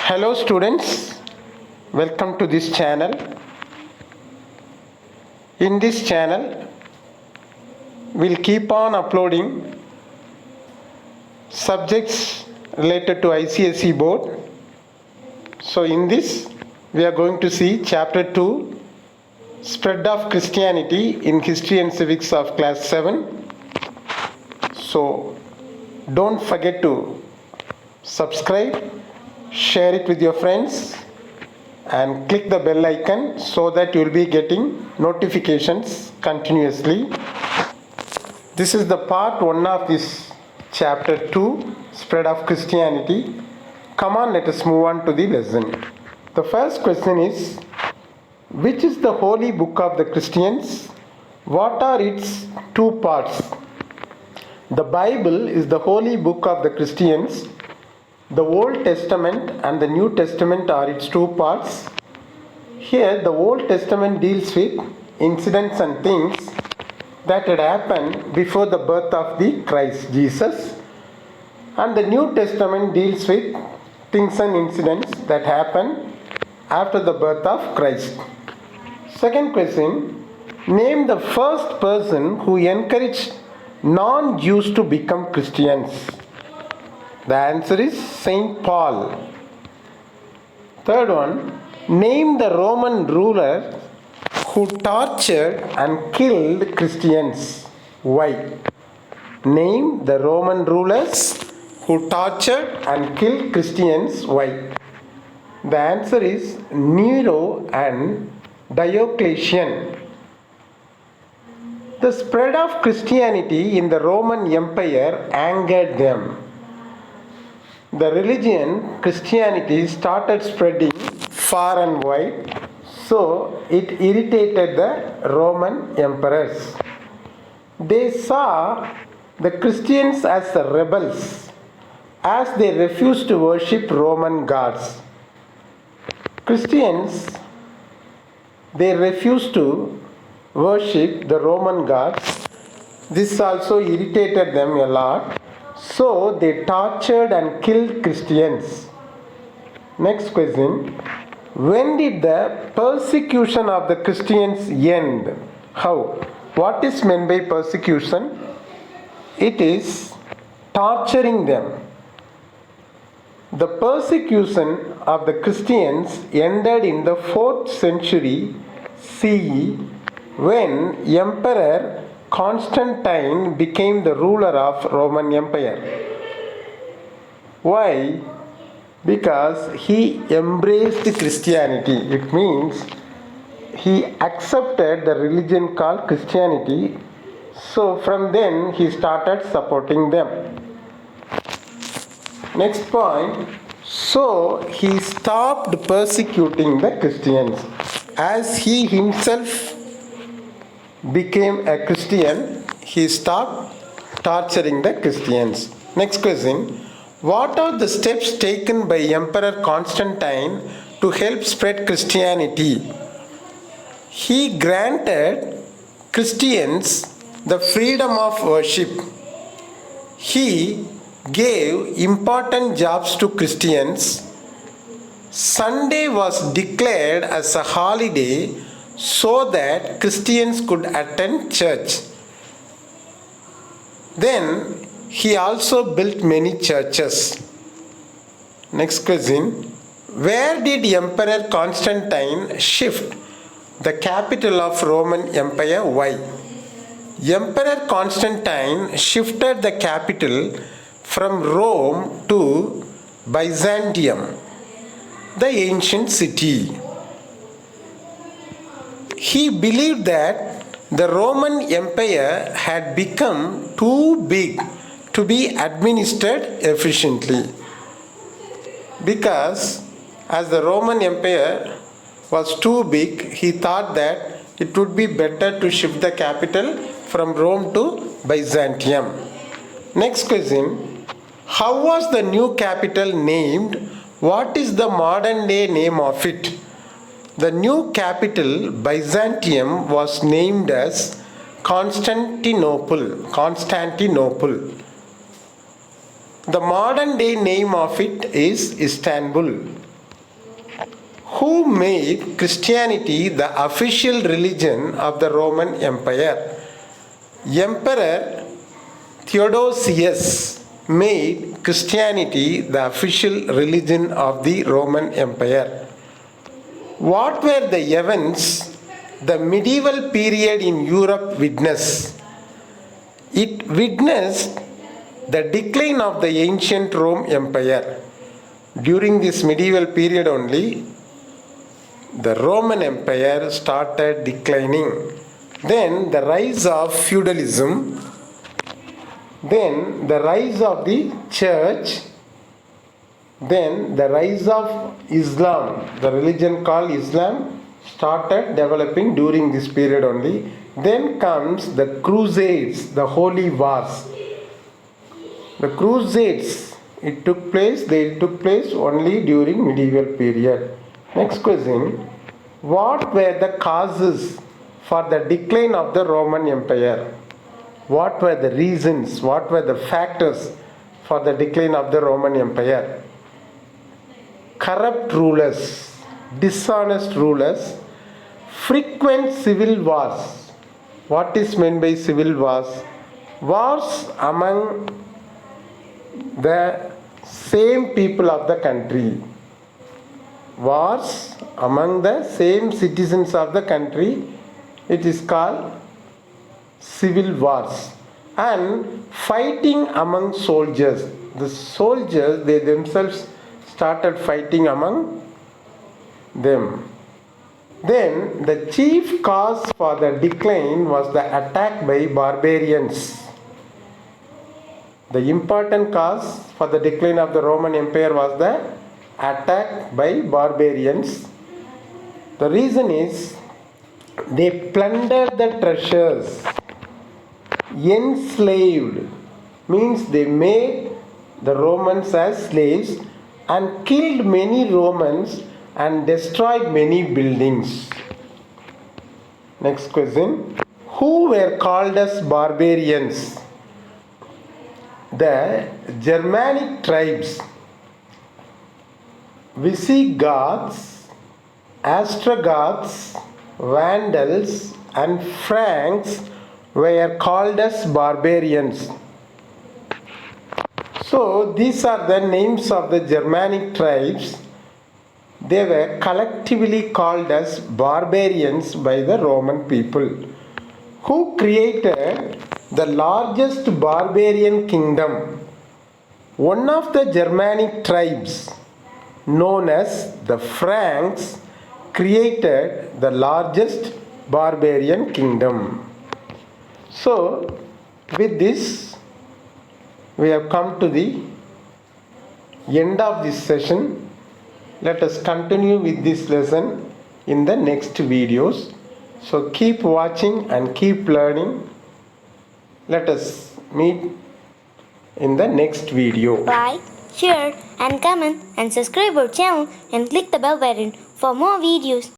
Hello students, welcome to this channel. In this channel, we'll keep on uploading subjects related to ICSE board. So in this, we are going to see chapter 2, Spread of Christianity in History and Civics of class 7. So don't forget to subscribe, share it with your friends and click the bell icon so that you will be getting notifications continuously. This is the part 1 of this chapter 2, Spread of Christianity. Come on, let us move on to the lesson. The first question is, which is the holy book of the Christians? What are its two parts? The Bible is the holy book of the Christians. The Old Testament and the New Testament are its two parts. Here the Old Testament deals with incidents and things that had happened before the birth of the Christ Jesus, and the New Testament deals with things and incidents that happened after the birth of Christ. Second question, name the first person who encouraged non-Jews to become Christians. The answer is Saint Paul. Third one, name the Roman ruler who tortured and killed Christians. Why? Name the Roman rulers who tortured and killed Christians. Why? The answer is Nero and Diocletian. The spread of Christianity in the Roman Empire angered them. The religion, Christianity, started spreading far and wide, so it irritated the Roman emperors. They saw the Christians as the rebels, as they refused to worship Roman gods. Christians, they refused to worship the Roman gods. This also irritated them a lot. So they tortured and killed Christians. Next question. When did the persecution of the Christians end? How? What is meant by persecution? It is torturing them. The persecution of the Christians ended in the 4th century CE when Emperor Constantine became the ruler of Roman Empire. Why? Because he embraced Christianity. It means he accepted the religion called Christianity. So from then he started supporting them. Next point. So he stopped persecuting the Christians. As he himself became a Christian, he stopped torturing the Christians. Next question. What are the steps taken by Emperor Constantine to help spread Christianity? He granted Christians the freedom of worship. He gave important jobs to Christians. Sunday was declared as a holiday so that Christians could attend church. Then he also built many churches. Next question. Where did Emperor Constantine shift the capital of Roman Empire? Why? Emperor Constantine shifted the capital from Rome to Byzantium, the ancient city. He believed that the Roman Empire had become too big to be administered efficiently. Because as the Roman Empire was too big, he thought that it would be better to shift the capital from Rome to Byzantium. Next question. How was the new capital named? What is the modern day name of it? The new capital, Byzantium, was named as Constantinople. The modern day name of it is Istanbul. Who made Christianity the official religion of the Roman Empire? Emperor Theodosius made Christianity the official religion of the Roman Empire. What were the events the medieval period in Europe witnessed? It witnessed the decline of the ancient Rome Empire. During this medieval period only, the Roman Empire started declining. Then the rise of feudalism, then the rise of the church, then the rise of Islam, the religion called Islam started developing during this period only. Then comes the Crusades, the holy wars. The Crusades, they took place only during medieval period. Next question, what were the causes for the decline of the Roman Empire? What were the reasons, what were the factors for the decline of the Roman Empire? Corrupt rulers, dishonest rulers, frequent civil wars. What is meant by civil wars? Wars among the same people of the country. Wars among the same citizens of the country, it is called civil wars. And fighting among soldiers. The soldiers, they themselves started fighting among them. Then the chief cause for the decline was the attack by barbarians. The important cause for the decline of the Roman Empire was the attack by barbarians. The reason is they plundered the treasures, enslaved, means they made the Romans as slaves and killed many Romans and destroyed many buildings. Next question, who were called as barbarians? The Germanic tribes, Visigoths, Ostrogoths, Vandals and Franks were called as barbarians. So these are the names of the Germanic tribes. They were collectively called as barbarians by the Roman people. Who created the largest barbarian kingdom? One of the Germanic tribes, known as the Franks, created the largest barbarian kingdom. So, with this, we have come to the end of this session. Let us continue with this lesson in the next videos. So, keep watching and keep learning. Let us meet in the next video. Like, share and comment and subscribe our channel and click the bell button for more videos.